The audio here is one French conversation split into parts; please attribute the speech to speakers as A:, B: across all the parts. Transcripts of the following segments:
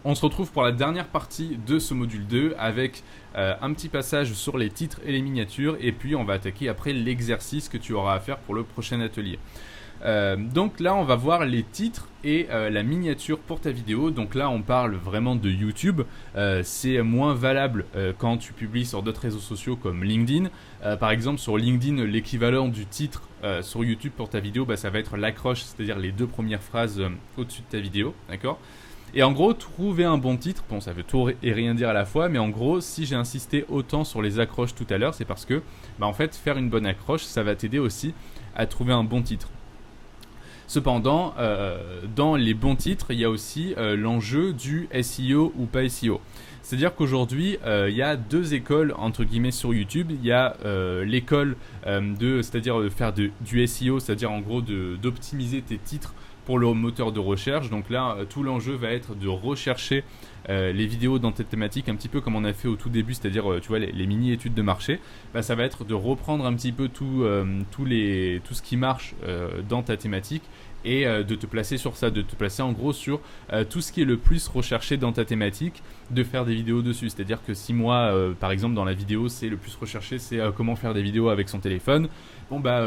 A: On se retrouve pour la dernière partie de ce module 2 avec un petit passage sur les titres et les miniatures et puis on va attaquer après l'exercice que tu auras à faire pour le prochain atelier. Donc là on va voir les titres et la miniature pour ta vidéo. Donc là on parle vraiment de YouTube. C'est moins valable quand tu publies sur d'autres réseaux sociaux comme LinkedIn. Par exemple sur LinkedIn, l'équivalent du titre sur YouTube pour ta vidéo, ça va être l'accroche, c'est-à-dire les 2 premières phrases au-dessus de ta vidéo, d'accord ? Et en gros, trouver un bon titre, bon ça veut tout et rien dire à la fois, mais en gros, si j'ai insisté autant sur les accroches tout à l'heure, c'est parce que en fait, faire une bonne accroche, ça va t'aider aussi à trouver un bon titre. Cependant, dans les bons titres, il y a aussi l'enjeu du SEO ou pas SEO. C'est-à-dire qu'aujourd'hui, il y a 2 écoles entre guillemets sur YouTube. Il y a l'école c'est-à-dire de faire du SEO, c'est-à-dire en gros d'optimiser tes titres pour le moteur de recherche. Donc là, tout l'enjeu va être de rechercher les vidéos dans tes thématiques, un petit peu comme on a fait au tout début, c'est-à-dire tu vois les mini-études de marché. Ça va être de reprendre un petit peu tout ce qui marche dans ta thématique et de te placer sur ça, de te placer en gros sur tout ce qui est le plus recherché dans ta thématique, de faire des vidéos dessus. C'est-à-dire que si moi, par exemple, dans la vidéo, c'est le plus recherché, c'est comment faire des vidéos avec son téléphone.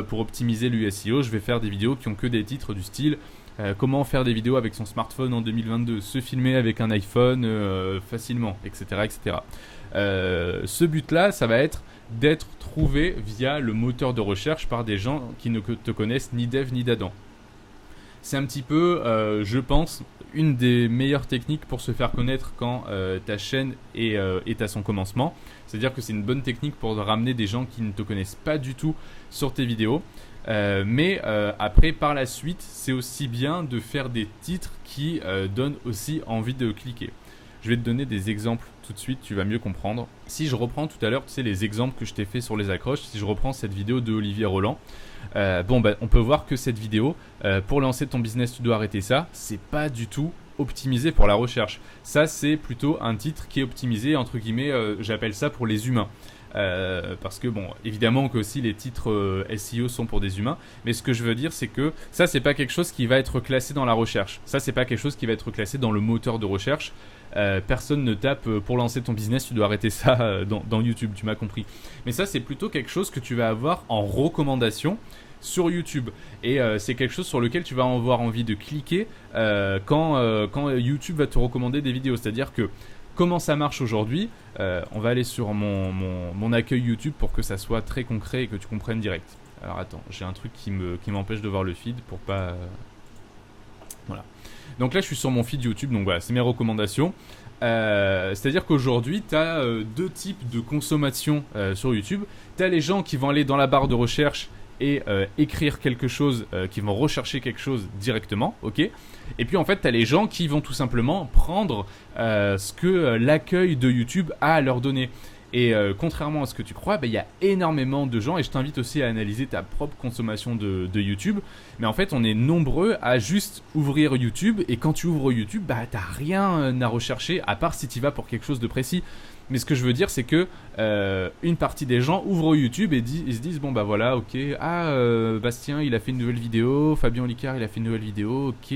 A: Pour optimiser le SEO, je vais faire des vidéos qui ont que des titres du style comment faire des vidéos avec son smartphone en 2022, se filmer avec un iPhone facilement, etc. etc. Ce but-là, ça va être d'être trouvé via le moteur de recherche par des gens qui ne te connaissent ni d'Ève ni d'Adam. C'est un petit peu, je pense, une des meilleures techniques pour se faire connaître quand ta chaîne est à son commencement. C'est-à-dire que c'est une bonne technique pour ramener des gens qui ne te connaissent pas du tout sur tes vidéos. Mais après, par la suite, c'est aussi bien de faire des titres qui donnent aussi envie de cliquer. Je vais te donner des exemples tout de suite, tu vas mieux comprendre. Si je reprends tout à l'heure, tu sais, les exemples que je t'ai fait sur les accroches, si je reprends cette vidéo de Olivier Roland, on peut voir que cette vidéo, pour lancer ton business, tu dois arrêter ça, c'est pas du tout optimisé pour la recherche. Ça, c'est plutôt un titre qui est optimisé, entre guillemets, j'appelle ça pour les humains. Parce que évidemment que aussi les titres SEO sont pour des humains, mais ce que je veux dire c'est que ça c'est pas quelque chose qui va être classé dans la recherche, ça c'est pas quelque chose qui va être classé dans le moteur de recherche. Personne ne tape pour lancer ton business, tu dois arrêter ça dans YouTube, tu m'as compris. Mais ça c'est plutôt quelque chose que tu vas avoir en recommandation sur YouTube et c'est quelque chose sur lequel tu vas avoir envie de cliquer quand YouTube va te recommander des vidéos. C'est-à-dire que comment ça marche aujourd'hui, on va aller sur mon accueil YouTube pour que ça soit très concret et que tu comprennes direct. Alors attends, j'ai un truc qui m'empêche de voir le feed pour pas... Voilà. Donc là je suis sur mon feed YouTube, donc voilà, c'est mes recommandations. C'est-à-dire qu'aujourd'hui, tu as 2 types de consommation sur YouTube. Tu as les gens qui vont aller dans la barre de recherche et écrire quelque chose, qui vont rechercher quelque chose directement, ok. Et puis en fait, tu as les gens qui vont tout simplement prendre ce que l'accueil de YouTube a à leur donner. Et contrairement à ce que tu crois, il y a énormément de gens, et je t'invite aussi à analyser ta propre consommation de YouTube, mais en fait on est nombreux à juste ouvrir YouTube, et quand tu ouvres YouTube, t'as rien à rechercher, à part si tu vas pour quelque chose de précis. Mais ce que je veux dire, c'est que une partie des gens ouvrent YouTube et ils se disent voilà, ok, Bastien il a fait une nouvelle vidéo, Fabien Licard il a fait une nouvelle vidéo, ok.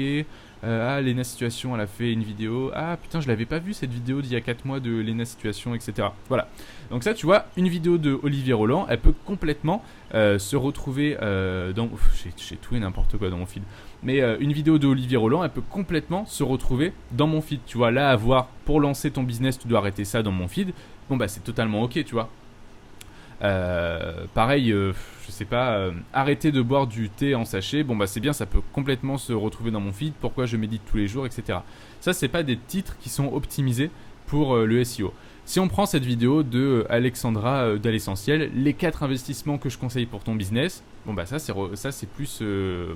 A: Lena Situation elle a fait une vidéo, putain je l'avais pas vu cette vidéo d'il y a 4 mois de Lena Situation, etc. Voilà, donc ça tu vois, une vidéo de Olivier Roland elle peut complètement se retrouver dans... j'ai tout et n'importe quoi dans mon feed, mais une vidéo de Olivier Roland elle peut complètement se retrouver dans mon feed, tu vois. Là à voir, pour lancer ton business tu dois arrêter ça dans mon feed, c'est totalement ok, tu vois. Pareil, je sais pas, arrêter de boire du thé en sachet, c'est bien, ça peut complètement se retrouver dans mon feed, pourquoi je médite tous les jours, etc. Ça c'est pas des titres qui sont optimisés pour le SEO. Si on prend cette vidéo de Alexandra d'À l'Essentiel, les 4 investissements que je conseille pour ton business, ça c'est plus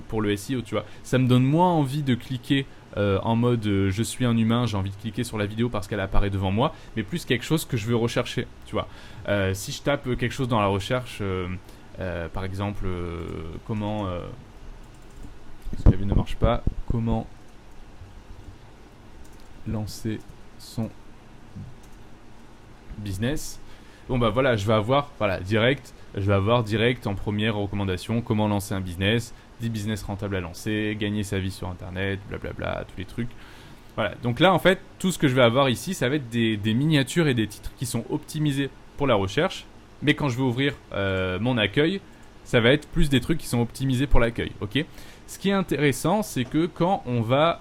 A: pour le SEO, tu vois. Ça me donne moins envie de cliquer en mode je suis un humain, j'ai envie de cliquer sur la vidéo parce qu'elle apparaît devant moi, mais plus quelque chose que je veux rechercher, tu vois. Si je tape quelque chose dans la recherche, par exemple, comment... ce clavier ne marche pas, comment lancer son business, voilà, je vais avoir direct en première recommandation comment lancer un business, 10 business rentables à lancer, gagner sa vie sur internet, blablabla, tous les trucs. Voilà, donc là en fait, tout ce que je vais avoir ici, ça va être des miniatures et des titres qui sont optimisés pour la recherche, mais quand je vais ouvrir mon accueil, ça va être plus des trucs qui sont optimisés pour l'accueil, ok. Ce qui est intéressant, c'est que quand on va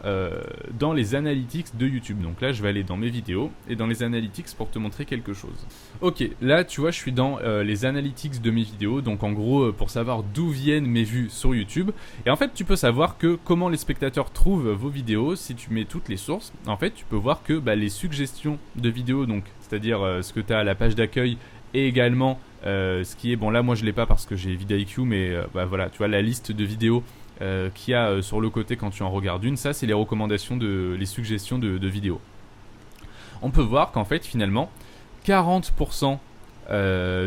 A: dans les analytics de YouTube, donc là je vais aller dans mes vidéos et dans les analytics pour te montrer quelque chose. Ok, là tu vois je suis dans les analytics de mes vidéos, donc en gros pour savoir d'où viennent mes vues sur YouTube. Et en fait tu peux savoir que comment les spectateurs trouvent vos vidéos si tu mets toutes les sources. En fait tu peux voir que les suggestions de vidéos, donc c'est-à-dire ce que tu as à la page d'accueil et également ce qui est, bon là moi je l'ai pas parce que j'ai vidIQ, mais voilà, tu vois la liste de vidéos qu'il y a sur le côté quand tu en regardes une, ça c'est les recommandations, les suggestions de vidéos. On peut voir qu'en fait finalement 40%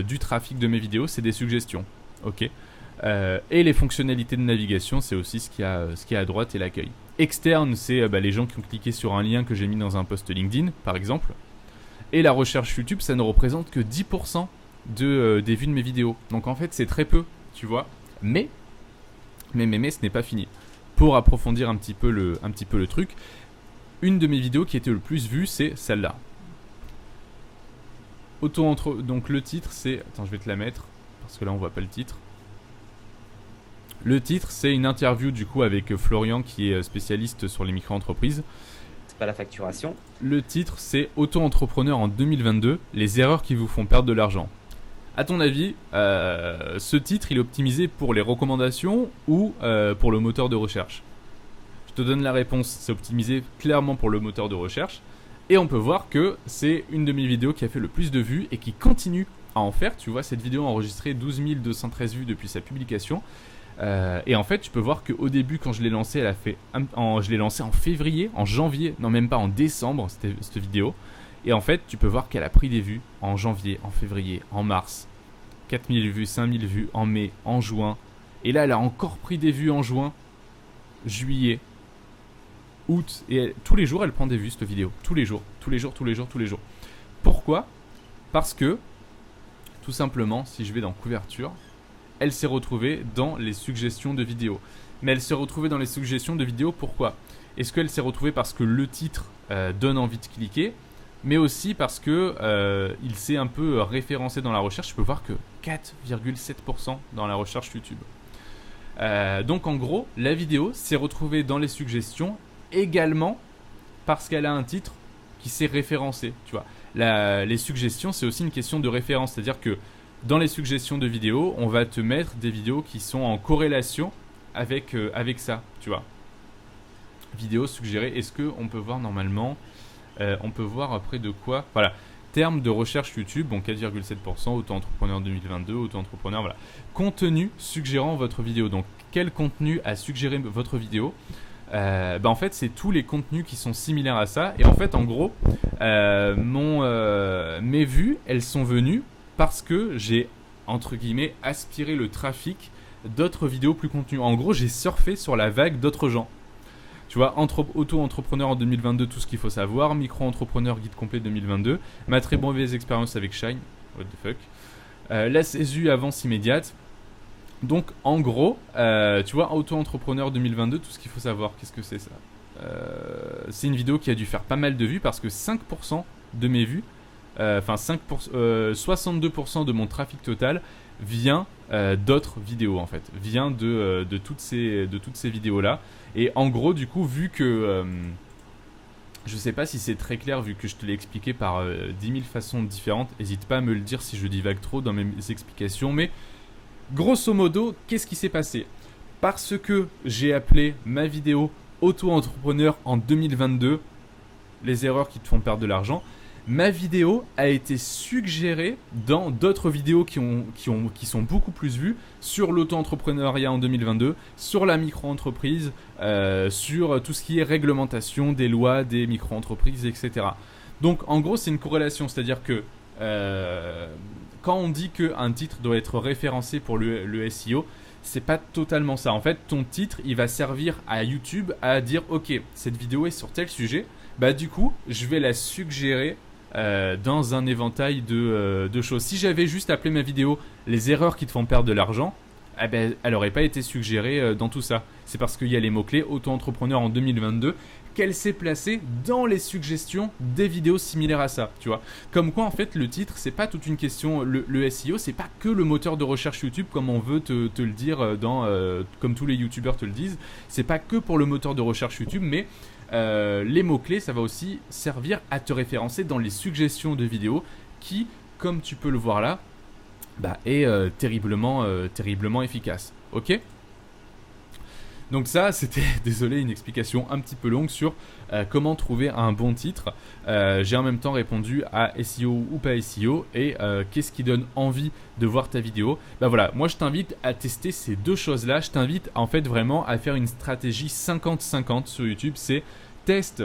A: du trafic de mes vidéos c'est des suggestions, ok. Et les fonctionnalités de navigation c'est aussi ce qu'il y a à droite et l'accueil. Externe c'est les gens qui ont cliqué sur un lien que j'ai mis dans un post LinkedIn par exemple. Et la recherche YouTube ça ne représente que 10% des vues de mes vidéos. Donc en fait c'est très peu, tu vois. Mais ce n'est pas fini. Pour approfondir un petit peu le truc, une de mes vidéos qui était le plus vue, c'est celle-là. Donc le titre, c'est... Attends, je vais te la mettre, parce que là, on voit pas le titre. Le titre, c'est une interview, du coup, avec Florian, qui est spécialiste sur les micro-entreprises.
B: C'est pas la facturation.
A: Le titre, c'est « Auto-entrepreneur en 2022, les erreurs qui vous font perdre de l'argent ». À ton avis, ce titre, il est optimisé pour les recommandations ou pour le moteur de recherche? Je te donne la réponse, c'est optimisé clairement pour le moteur de recherche. Et on peut voir que c'est une de mes vidéos qui a fait le plus de vues et qui continue à en faire. Tu vois, cette vidéo a enregistré 12 213 vues depuis sa publication. Et en fait, tu peux voir qu'au début, quand je l'ai lancée, je l'ai lancée en février, en janvier, non même pas en décembre, cette vidéo. Et en fait, tu peux voir qu'elle a pris des vues en janvier, en février, en mars. 4000 vues, 5000 vues en mai, en juin. Et là, elle a encore pris des vues en juin, juillet, août. Et tous les jours, elle prend des vues, cette vidéo. Tous les jours. Pourquoi? Parce que, tout simplement, si je vais dans couverture, elle s'est retrouvée dans les suggestions de vidéos. Mais elle s'est retrouvée dans les suggestions de vidéos, pourquoi? Est-ce qu'elle s'est retrouvée parce que le titre donne envie de cliquer, mais aussi parce que il s'est un peu référencé dans la recherche? Je peux voir que 4,7% dans la recherche YouTube. Donc en gros, la vidéo s'est retrouvée dans les suggestions également parce qu'elle a un titre qui s'est référencé. Tu vois, les suggestions, c'est aussi une question de référence, c'est-à-dire que dans les suggestions de vidéos, on va te mettre des vidéos qui sont en corrélation avec ça, tu vois. Vidéo suggérée. Est-ce qu'on peut voir normalement? On peut voir après de quoi. Voilà. Terme de recherche YouTube, bon 4,7%, auto-entrepreneur 2022, auto-entrepreneur, voilà. Contenu suggérant votre vidéo. Donc quel contenu a suggéré votre vidéo? En fait, c'est tous les contenus qui sont similaires à ça. Et en fait, en gros, mes vues, elles sont venues parce que j'ai, entre guillemets, aspiré le trafic d'autres vidéos plus contenues. En gros, j'ai surfé sur la vague d'autres gens. Tu vois, auto-entrepreneur en 2022, tout ce qu'il faut savoir. Micro-entrepreneur, guide complet 2022. Ma très mauvaise expérience avec Shine. What the fuck. La CSU avance immédiate. Donc, en gros, tu vois, auto-entrepreneur 2022, tout ce qu'il faut savoir. Qu'est-ce que c'est ça? C'est une vidéo qui a dû faire pas mal de vues parce que 5% de mes vues, 62% de mon trafic total vient d'autres vidéos en fait, vient de toutes ces vidéos-là. Et en gros, du coup, vu que je sais pas si c'est très clair, vu que je te l'ai expliqué par 10 000 façons différentes, n'hésite pas à me le dire si je divague trop dans mes explications, mais grosso modo, qu'est-ce qui s'est passé? Parce que j'ai appelé ma vidéo auto-entrepreneur en 2022, les erreurs qui te font perdre de l'argent, ma vidéo a été suggérée dans d'autres vidéos qui sont beaucoup plus vues sur l'auto-entrepreneuriat en 2022, sur la micro-entreprise, sur tout ce qui est réglementation des lois des micro-entreprises, etc. Donc en gros, c'est une corrélation, c'est-à-dire que quand on dit qu'un titre doit être référencé pour le SEO, c'est pas totalement ça. En fait, ton titre, il va servir à YouTube à dire « Ok, cette vidéo est sur tel sujet, bah du coup, je vais la suggérer dans un éventail de choses. » Si j'avais juste appelé ma vidéo « Les erreurs qui te font perdre de l'argent », eh ben, elle n'aurait pas été suggérée dans tout ça. C'est parce qu'il y a les mots-clés auto-entrepreneur en 2022 qu'elle s'est placée dans les suggestions des vidéos similaires à ça, tu vois. Comme quoi, en fait, le titre, c'est pas toute une question. Le SEO, c'est pas que le moteur de recherche YouTube, comme on veut te le dire comme tous les YouTubeurs te le disent. C'est pas que pour le moteur de recherche YouTube, mais les mots-clés, ça va aussi servir à te référencer dans les suggestions de vidéos qui, comme tu peux le voir là, est terriblement efficace. Ok ? Donc ça, c'était, désolé, une explication un petit peu longue sur comment trouver un bon titre. J'ai en même temps répondu à SEO ou pas SEO et qu'est-ce qui donne envie de voir ta vidéo. Voilà, moi je t'invite à tester ces deux choses-là. Je t'invite en fait vraiment à faire une stratégie 50-50 sur YouTube. C'est test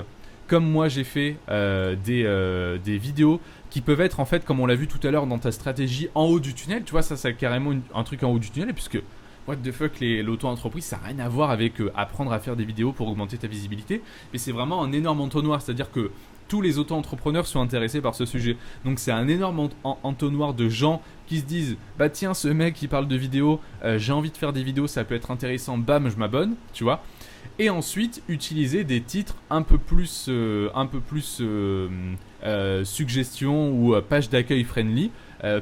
A: comme moi j'ai fait des vidéos qui peuvent être en fait, comme on l'a vu tout à l'heure dans ta stratégie en haut du tunnel. Tu vois, ça c'est carrément un truc en haut du tunnel puisque what the fuck, l'auto-entreprise, ça n'a rien à voir avec apprendre à faire des vidéos pour augmenter ta visibilité. Mais c'est vraiment un énorme entonnoir. C'est-à-dire que tous les auto-entrepreneurs sont intéressés par ce sujet. Donc c'est un énorme entonnoir de gens qui se disent « Tiens, ce mec qui parle de vidéos, j'ai envie de faire des vidéos, ça peut être intéressant, bam, je m'abonne. » Tu vois. Et ensuite, utiliser des titres un peu plus suggestions ou page d'accueil friendly,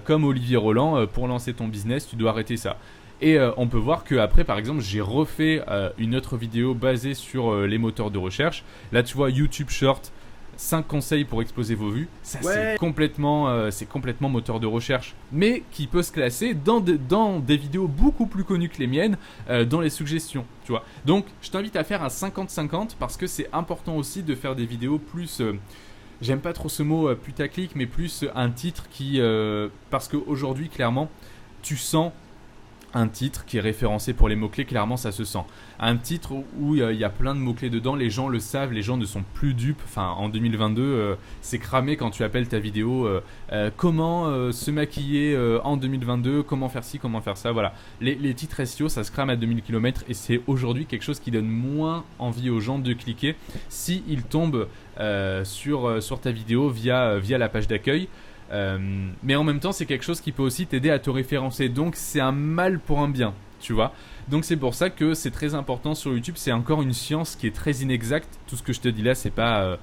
A: comme Olivier Roland, pour lancer ton business, tu dois arrêter ça. Et on peut voir qu'après, par exemple, j'ai refait une autre vidéo basée sur les moteurs de recherche. Là, tu vois, YouTube Short, 5 conseils pour exploser vos vues. Ça, c'est complètement moteur de recherche, mais qui peut se classer dans des vidéos beaucoup plus connues que les miennes, dans les suggestions, tu vois. Donc, je t'invite à faire un 50-50 parce que c'est important aussi de faire des vidéos plus... j'aime pas trop ce mot putaclic, mais plus un titre qui... parce qu'aujourd'hui, clairement, tu sens... un titre qui est référencé pour les mots-clés, clairement ça se sent. Un titre où il y a plein de mots-clés dedans, les gens le savent, les gens ne sont plus dupes. Enfin, en 2022, c'est cramé quand tu appelles ta vidéo comment se maquiller en 2022, comment faire ci, comment faire ça. Voilà. Les titres SEO, ça se crame à 2000 km et c'est aujourd'hui quelque chose qui donne moins envie aux gens de cliquer s'ils tombent sur ta vidéo via la page d'accueil. Mais en même temps c'est quelque chose qui peut aussi t'aider à te référencer, donc c'est un mal pour un bien, tu vois. Donc c'est pour ça que c'est très important sur YouTube. C'est encore une science qui est très inexacte. Tout ce que je te dis là, c'est pas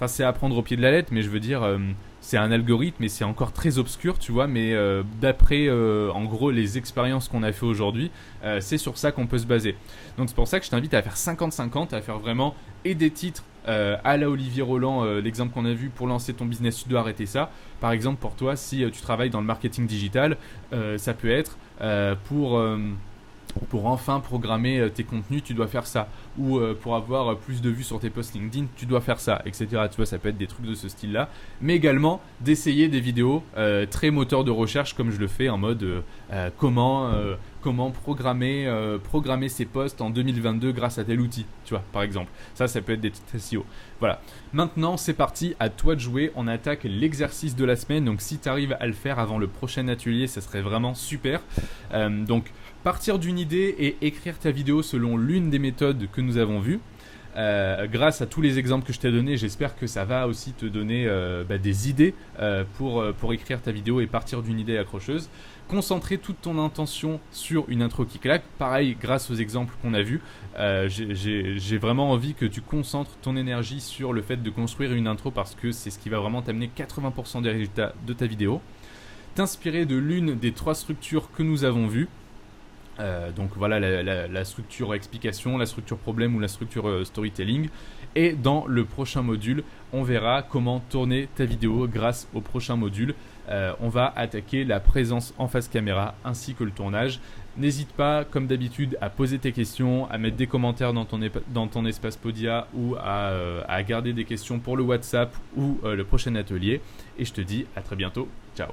A: c'est à prendre au pied de la lettre, mais je veux dire c'est un algorithme et c'est encore très obscur, tu vois. Mais d'après en gros les expériences qu'on a fait aujourd'hui, c'est sur ça qu'on peut se baser. Donc c'est pour ça que je t'invite à faire 50-50, à faire vraiment et des titres à la Olivier Roland, l'exemple qu'on a vu pour lancer ton business, tu dois arrêter ça. Par exemple, pour toi, si tu travailles dans le marketing digital, ça peut être pour enfin programmer tes contenus, tu dois faire ça. Ou pour avoir plus de vues sur tes posts LinkedIn, tu dois faire ça, etc. Tu vois, ça peut être des trucs de ce style-là. Mais également d'essayer des vidéos très moteurs de recherche comme je le fais en mode comment programmer ses posts en 2022 grâce à tel outil, tu vois, par exemple. Ça peut être des titres SEO. Voilà. Maintenant, c'est parti, à toi de jouer. On attaque l'exercice de la semaine. Donc, si tu arrives à le faire avant le prochain atelier, ça serait vraiment super. Donc, partir d'une idée et écrire ta vidéo selon l'une des méthodes que nous avons vues. Grâce à tous les exemples que je t'ai donnés, j'espère que ça va aussi te donner des idées pour écrire ta vidéo et partir d'une idée accrocheuse. Concentrer toute ton intention sur une intro qui claque. Pareil, grâce aux exemples qu'on a vus, j'ai vraiment envie que tu concentres ton énergie sur le fait de construire une intro parce que c'est ce qui va vraiment t'amener 80% des résultats de ta vidéo. T'inspirer de l'une des 3 structures que nous avons vues. Donc voilà la structure explication, la structure problème ou la structure storytelling. Et dans le prochain module, on verra comment tourner ta vidéo grâce au prochain module. On va attaquer la présence en face caméra ainsi que le tournage. N'hésite pas, comme d'habitude, à poser tes questions, à mettre des commentaires dans ton espace Podia ou à garder des questions pour le WhatsApp ou le prochain atelier. Et je te dis à très bientôt. Ciao.